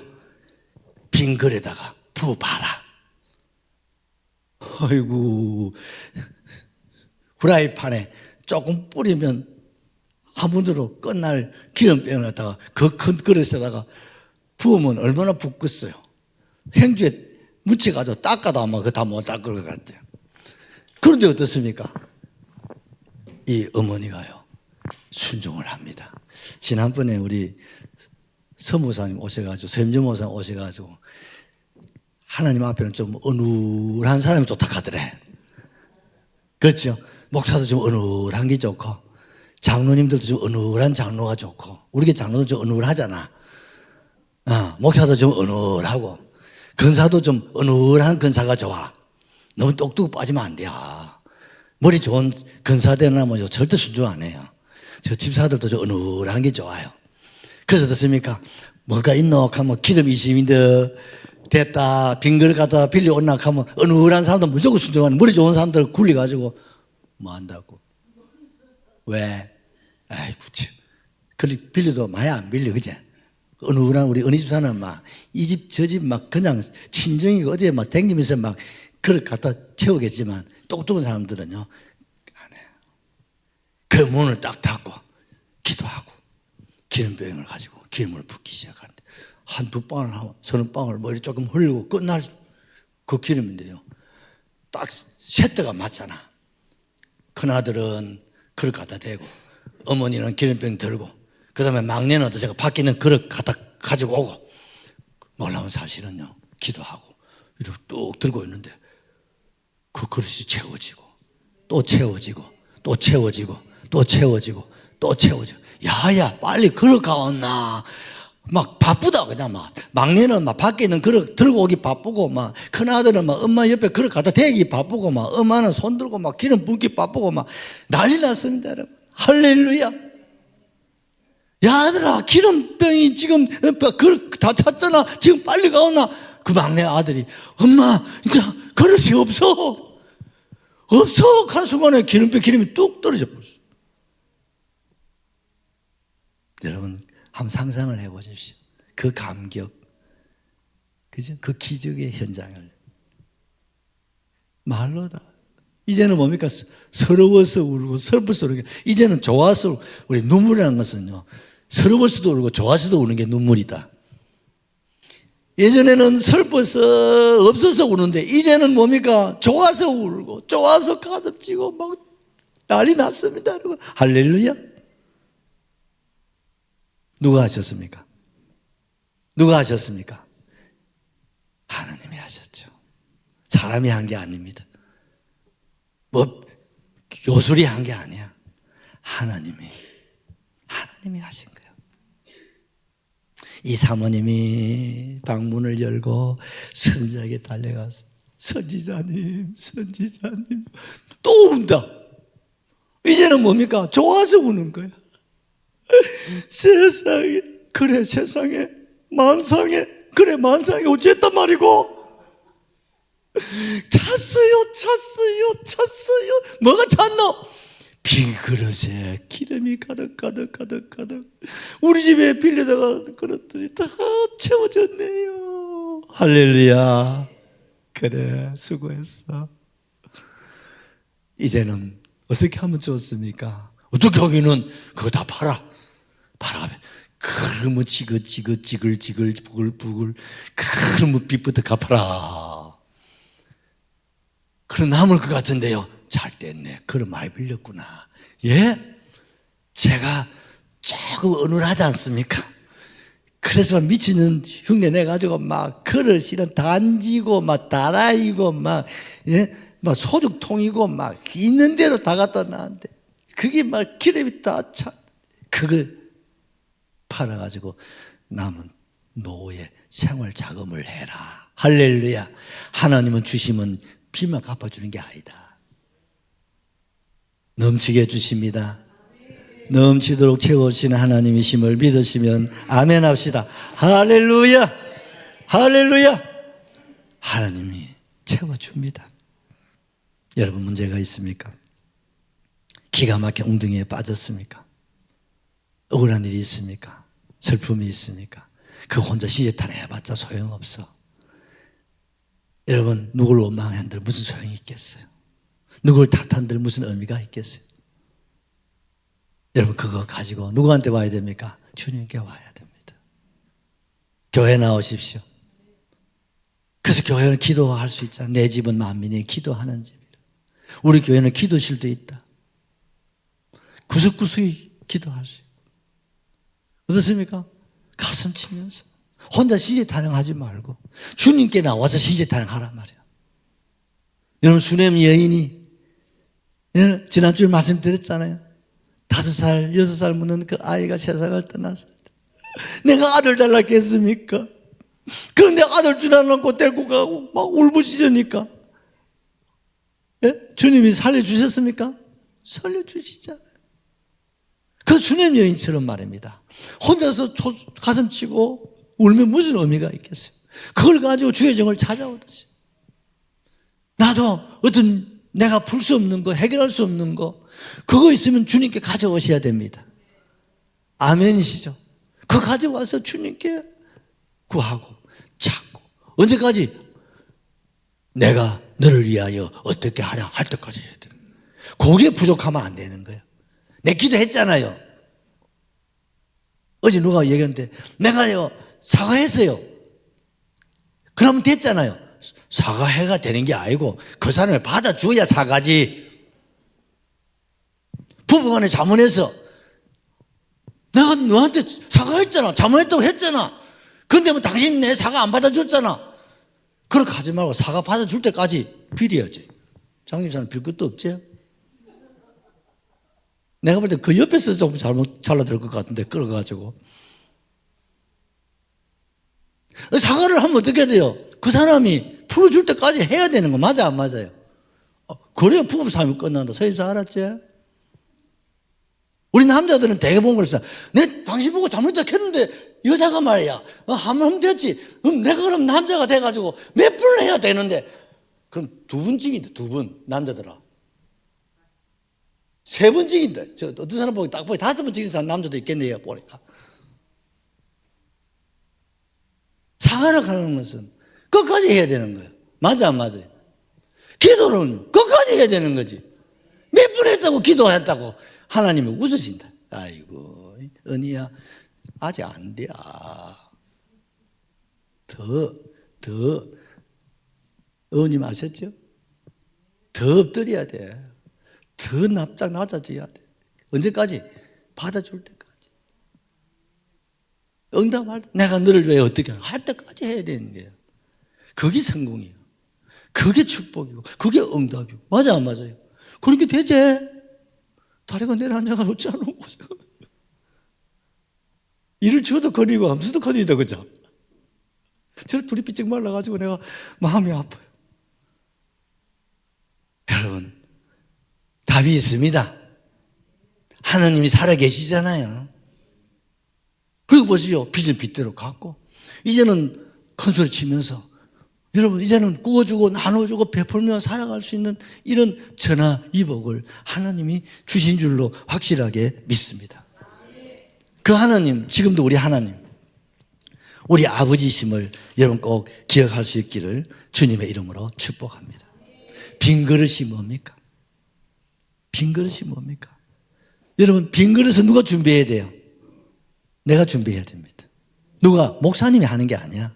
빈 그릇에다가 부어봐라. 아이고, 후라이팬에 조금 뿌리면 화분으로 끝날 기름병을 갖다가 그 큰 그릇에다가 부으면 얼마나 붓겠어요. 행주에 묻혀가지고 닦아도 아마 그거 다 못 닦을 것 같아요. 그런데 어떻습니까? 이 어머니가요, 순종을 합니다. 지난번에 우리 서무사님 오셔가지고, 서임전무사님 오셔가지고, 하나님 앞에는 좀 어눌한 사람이 좋다 하더래. 그렇죠? 목사도 좀 어눌한 게 좋고, 장로님들도 좀 어눌한 장로가 좋고, 우리 게 장로도 좀 어눌하잖아. 목사도 좀 어눌하고, 근사도 좀 어눌한 근사가 좋아. 너무 똑똑 빠지면 안 돼요. 머리 좋은 근사 되려면 절대 순종 안 해요. 저 집사들도 좀 어눌한 게 좋아요. 그래서 어떻습니까? 뭐가 있노? 하면 기름 20인데 됐다. 빈 그릇 갖다 빌려온나 하면 어눌한 사람들 무조건 순종하는, 머리 좋은 사람들 굴려가지고 뭐 한다고. 왜? 아이고, 참. 빌려도 많이 안 빌려, 그제? 어눌한 우리 은희 집사는 막 이 집 저 집 막 그냥 친정이 어디에 막 댕기면서 막 그릇 갖다 채우겠지만 똑똑한 사람들은요 안 해요. 그 문을 딱 닫고 기도하고 기름병을 가지고 기름을 붓기 시작하는데 한두 방울 하면 서너 방울 머리 조금 흘리고 끝날 그 기름인데요, 딱 세트가 맞잖아. 큰아들은 그릇 갖다 대고 어머니는 기름병 들고 그 다음에 막내는 어떠세요? 밖에 있는 그릇 갖다 가지고 오고. 놀라운 사실은요, 기도하고 이렇게 뚝 들고 있는데 그 그릇이 채워지고 또 채워지고 또 채워지고 또 채워지고 또 채워지고. 야야 빨리 그릇 가온나. 막 바쁘다. 그냥 막 막내는 막 밖에 있는 그릇 들고 오기 바쁘고, 막 큰아들은 막 엄마 옆에 그릇 갖다 대기 바쁘고, 막 엄마는 손 들고 막 기름 붓기 바쁘고 막 난리 났습니다, 여러분. 할렐루야. 야, 아들아, 기름병이 지금 그릇 다 찼잖아. 지금 빨리 가오나. 그 막내 아들이 엄마 이제 그릇이 없어. 한 순간에 기름이 뚝 떨어져 버렸어. 여러분 한번 상상을 해보십시오. 그 감격, 그죠? 그 기적의 현장을 말로 다. 이제는 뭡니까? 서러워서 울고 슬퍼서 울고. 이제는 좋아서. 우리 눈물이라는 것은요, 서러워서도 울고 좋아서도 우는 게 눈물이다. 예전에는 슬퍼서 없어서 우는데 이제는 뭡니까? 좋아서 울고 좋아서 가슴 찌고 막 난리 났습니다, 여러분. 할렐루야. 누가 하셨습니까? 누가 하셨습니까? 하나님이 하셨죠. 사람이 한 게 아닙니다. 뭐 요술이 한 게 아니야. 하나님이 하신 거예요. 이 사모님이 방문을 열고 선지자에게 달려가서 선지자님 또 운다. 이제는 뭡니까? 좋아서 우는 거야. 세상에, 그래 세상에, 만상에, 그래 만상에 어쨌단 말이고. 찼어요. 뭐가 찼노? 빈 그릇에 기름이 가득. 우리 집에 빌려다가 그릇들이 다 채워졌네요. 할렐루야. 그래, 수고했어. 이제는 어떻게 하면 좋습니까? 어떻게 하기는 그거 다 팔아. 그러면 지글 부글 그러면 빚부터 갚아라. 그럼 남을 것 같은데요. 잘 됐네. 그럼 많이 빌렸구나. 예? 제가 조금 어눌하지 않습니까? 그래서 미치는 흉내 내가지고 막 그릇이랑 단지고 막 다라이고 막 소죽통이고 막 있는 대로 다 갖다 놨는데 그게 막 기름이 다 차. 그걸 팔아가지고 남은 노후에 생활 자금을 해라. 할렐루야. 하나님은 주시면 빚만 갚아주는 게 아니다. 넘치게 해주십니다. 넘치도록 채워주시는 하나님이심을 믿으시면 아멘 합시다. 할렐루야. 하나님이 채워줍니다. 여러분 문제가 있습니까? 기가 막혀 웅덩이에 빠졌습니까? 억울한 일이 있습니까? 슬픔이 있습니까? 그 혼자 시제탄 해봤자 소용없어. 여러분 누굴 원망한들 무슨 소용이 있겠어요? 누굴 탓한들 무슨 의미가 있겠어요? 여러분 그거 가지고 누구한테 와야 됩니까? 주님께 와야 됩니다. 교회 나오십시오. 그래서 교회는 기도할 수 있잖아요. 내 집은 만민이 기도하는 집이라. 우리 교회는 기도실도 있다. 구석구석이 기도할 수 있고. 어떻습니까? 가슴 치면서 혼자 시제타령하지 말고 주님께 나와서 시제타령하란 말이야. 여러분 수냄 여인이 지난주에 말씀드렸잖아요. 5살, 6살 묻는 그 아이가 세상을 떠났을 때 내가 아들 달라고 했습니까? 그런데 아들 주다놓고 데리고 가고 막 울부짖으니까 주님이 살려주셨습니까? 살려주시잖아요. 그 수냄 여인처럼 말입니다. 혼자서 가슴 치고 울면 무슨 의미가 있겠어요? 그걸 가지고 주의 정을 찾아오듯이 나도 어떤 내가 풀 수 없는 거, 해결할 수 없는 거 그거 있으면 주님께 가져오셔야 됩니다. 아멘이시죠? 그거 가져와서 주님께 구하고 찾고 언제까지? 내가 너를 위하여 어떻게 하랴 할 때까지 해야 돼요. 그게 부족하면 안 되는 거예요. 내 기도했잖아요. 어제 누가 얘기했는데 내가요 사과했어요. 그러면 됐잖아요. 사과해가 되는 게 아니고 그 사람을 받아줘야 사과지. 부부간에 자문해서 내가 너한테 사과했잖아. 자문했다고 했잖아. 근데 뭐 당신 내 사과 안 받아줬잖아. 그렇게 하지 말고 사과 받아줄 때까지 빌어야지. 장님사는 빌 것도 없지? 내가 볼 때 그 옆에서 좀 잘라들 것 같은데 끌어가지고 사과를 하면 어떻게 돼요? 그 사람이 풀어줄 때까지 해야 되는 거 맞아 안 맞아요? 그래야 부부 삶이 끝난다. 서임사 알았지? 우리 남자들은 되게 본 거였어. 내 당신 보고 잘못했다 했는데 여자가 말이야 하면 됐지. 내가 그럼 남자가 돼가지고 몇 분을 해야 되는데 그럼 2분 찍인다. 2분 남자들아 3번 찍인다. 저 어떤 사람 보기 딱 보기 5번 찍인 사람 남자도 있겠네요 보니까. 사과를 하는 것은 끝까지 해야 되는 거예요. 맞아 안 맞아요? 기도는 끝까지 해야 되는 거지. 몇 분 했다고 기도했다고 하나님이 웃으신다. 아이고 은희야 아직 안 돼. 더 어머님 아셨죠? 더 엎드려야 돼. 더 납작 낮아져야 돼. 언제까지? 받아줄 때까지. 응답할 때 내가 너를 왜 어떻게 할 때까지 해야 되는 거예요. 그게 성공이에요. 그게 축복이고 그게 응답이고. 맞아 안 맞아요? 그렇게 되지. 다리가 내려앉아가 어찌 안 오고 일을 주어도 거리고 암수도 거리다 그죠? 저 둘이 삐쩍 말라가지고 내가 마음이 아파요. 여러분 답이 있습니다. 하나님이 살아계시잖아요. 그리고 보시죠. 빚을 빚대로 갚고 이제는 큰 소리 치면서 여러분 이제는 구워주고 나눠주고 베풀며 살아갈 수 있는 이런 전화위복을 하나님이 주신 줄로 확실하게 믿습니다. 그 하나님, 지금도 우리 하나님, 우리 아버지심을 여러분 꼭 기억할 수 있기를 주님의 이름으로 축복합니다. 빈 그릇이 뭡니까? 빈 그릇이 뭡니까? 여러분 빈 그릇은 누가 준비해야 돼요? 내가 준비해야 됩니다. 누가? 목사님이 하는 게 아니야.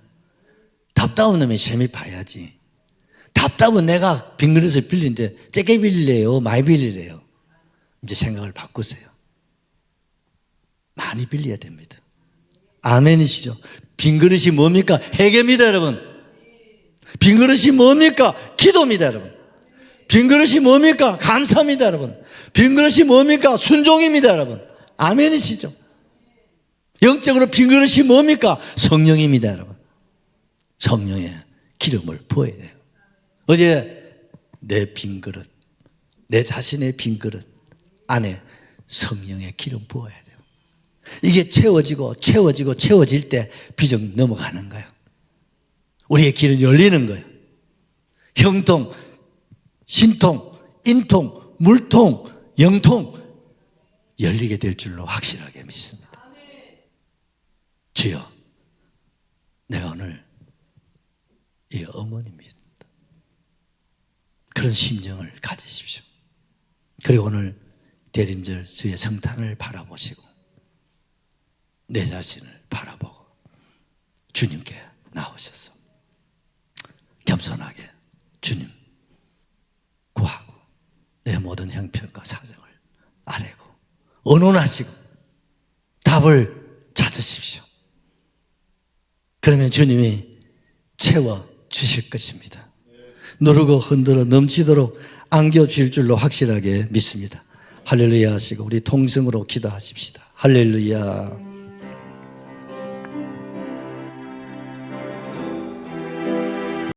답답한 놈이 시험이 봐야지. 답답은 내가 빈 그릇을 빌리는데 짧게 빌리래요? 많이 빌리래요? 이제 생각을 바꾸세요. 많이 빌려야 됩니다. 아멘이시죠? 빈 그릇이 뭡니까? 회개입니다, 여러분. 빈 그릇이 뭡니까? 기도입니다, 여러분. 빈 그릇이 뭡니까? 감사합니다, 여러분. 빈 그릇이 뭡니까? 순종입니다, 여러분. 아멘이시죠? 영적으로 빈 그릇이 뭡니까? 성령입니다, 여러분. 성령의 기름을 부어야 돼요. 어제 내 빈 그릇, 내 자신의 빈 그릇 안에 성령의 기름 부어야 돼요. 이게 채워지고 채워질 때 비정 넘어가는 거예요. 우리의 길은 열리는 거예요. 형통, 신통, 인통, 물통, 영통 열리게 될 줄로 확실하게 믿습니다. 주여, 내가 오늘 이 어머니입니다. 그런 심정을 가지십시오. 그리고 오늘 대림절 주의 성탄을 바라보시고 내 자신을 바라보고 주님께 나오셔서 겸손하게 주님 구하고 내 모든 형편과 사정을 아뢰고 의논하시고 답을 찾으십시오. 그러면 주님이 채워주실 것입니다. 누르고 흔들어 넘치도록 안겨주실 줄로 확실하게 믿습니다. 할렐루야 하시고 우리 통성으로 기도하십시다. 할렐루야.